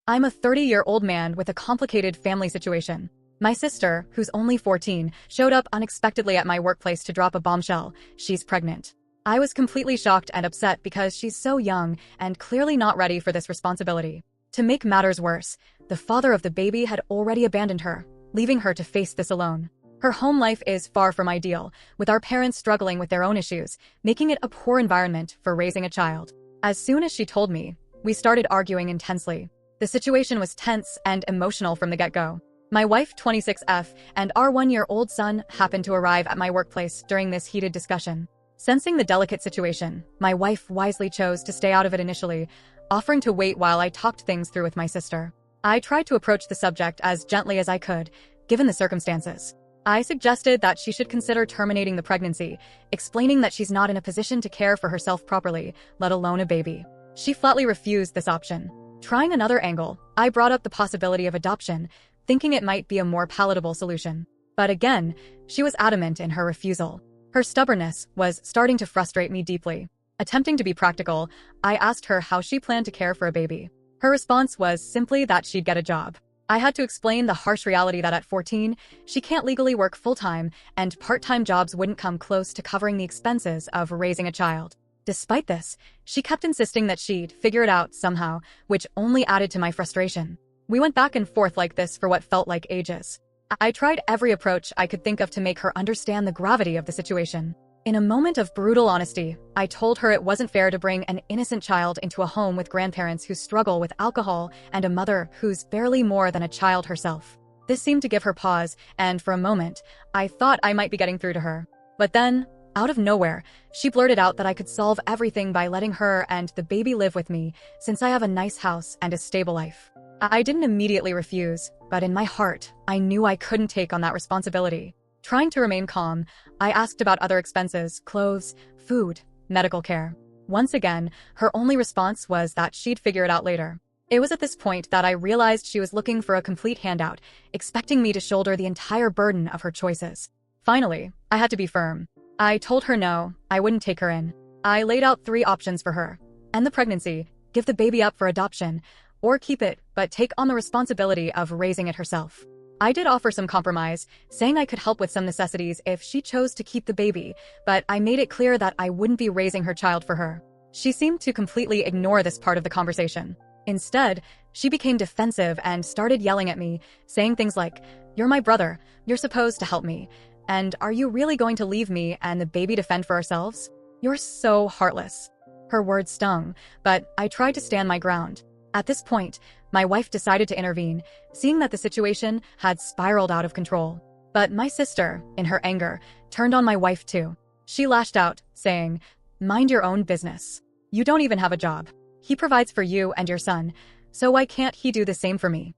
I'm a 30-year-old man with a complicated family situation. My sister, who's only 14, showed up unexpectedly at my workplace to drop a bombshell. She's pregnant. I was completely shocked and upset because she's so young and clearly not ready for this responsibility. To make matters worse, the father of the baby had already abandoned her, leaving her to face this alone. Her home life is far from ideal, with our parents struggling with their own issues, making it a poor environment for raising a child. As soon as she told me, we started arguing intensely. The situation was tense and emotional from the get-go. My wife, 26F, and our 1-year-old son happened to arrive at my workplace during this heated discussion. Sensing the delicate situation, my wife wisely chose to stay out of it initially, offering to wait while I talked things through with my sister. I tried to approach the subject as gently as I could, given the circumstances. I suggested that she should consider terminating the pregnancy, explaining that she's not in a position to care for herself properly, let alone a baby. She flatly refused this option. Trying another angle, I brought up the possibility of adoption, thinking it might be a more palatable solution. But again, she was adamant in her refusal. Her stubbornness was starting to frustrate me deeply. Attempting to be practical, I asked her how she planned to care for a baby. Her response was simply that she'd get a job. I had to explain the harsh reality that at 14, she can't legally work full-time, and part-time jobs wouldn't come close to covering the expenses of raising a child. Despite this, she kept insisting that she'd figure it out somehow, which only added to my frustration. We went back and forth like this for what felt like ages. I tried every approach I could think of to make her understand the gravity of the situation. In a moment of brutal honesty, I told her it wasn't fair to bring an innocent child into a home with grandparents who struggle with alcohol and a mother who's barely more than a child herself. This seemed to give her pause, and for a moment, I thought I might be getting through to her. But then, out of nowhere, she blurted out that I could solve everything by letting her and the baby live with me, since I have a nice house and a stable life. I didn't immediately refuse, but in my heart, I knew I couldn't take on that responsibility. Trying to remain calm, I asked about other expenses, clothes, food, medical care. Once again, her only response was that she'd figure it out later. It was at this point that I realized she was looking for a complete handout, expecting me to shoulder the entire burden of her choices. Finally, I had to be firm. I told her no, I wouldn't take her in. I laid out 3 options for her. End the pregnancy, give the baby up for adoption, or keep it, but take on the responsibility of raising it herself. I did offer some compromise, saying I could help with some necessities if she chose to keep the baby, but I made it clear that I wouldn't be raising her child for her. She seemed to completely ignore this part of the conversation. Instead, she became defensive and started yelling at me, saying things like, "You're my brother, you're supposed to help me, and are you really going to leave me and the baby to fend for ourselves? You're so heartless." Her words stung, but I tried to stand my ground. At this point, my wife decided to intervene, seeing that the situation had spiraled out of control. But my sister, in her anger, turned on my wife too. She lashed out, saying, "Mind your own business. You don't even have a job. He provides for you and your son, so why can't he do the same for me?"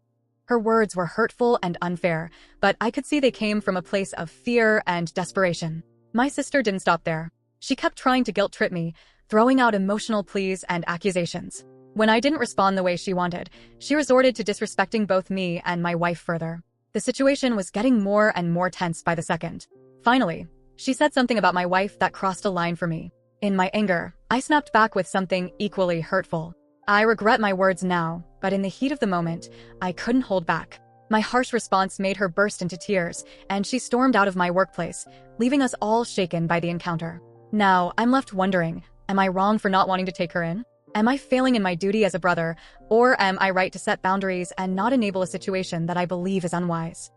Her words were hurtful and unfair, but I could see they came from a place of fear and desperation. My sister didn't stop there. She kept trying to guilt-trip me, throwing out emotional pleas and accusations. When I didn't respond the way she wanted, she resorted to disrespecting both me and my wife further. The situation was getting more and more tense by the second. Finally, she said something about my wife that crossed a line for me. In my anger, I snapped back with something equally hurtful. I regret my words now, but in the heat of the moment, I couldn't hold back. My harsh response made her burst into tears, and she stormed out of my workplace, leaving us all shaken by the encounter. Now, I'm left wondering, am I wrong for not wanting to take her in? Am I failing in my duty as a brother, or am I right to set boundaries and not enable a situation that I believe is unwise?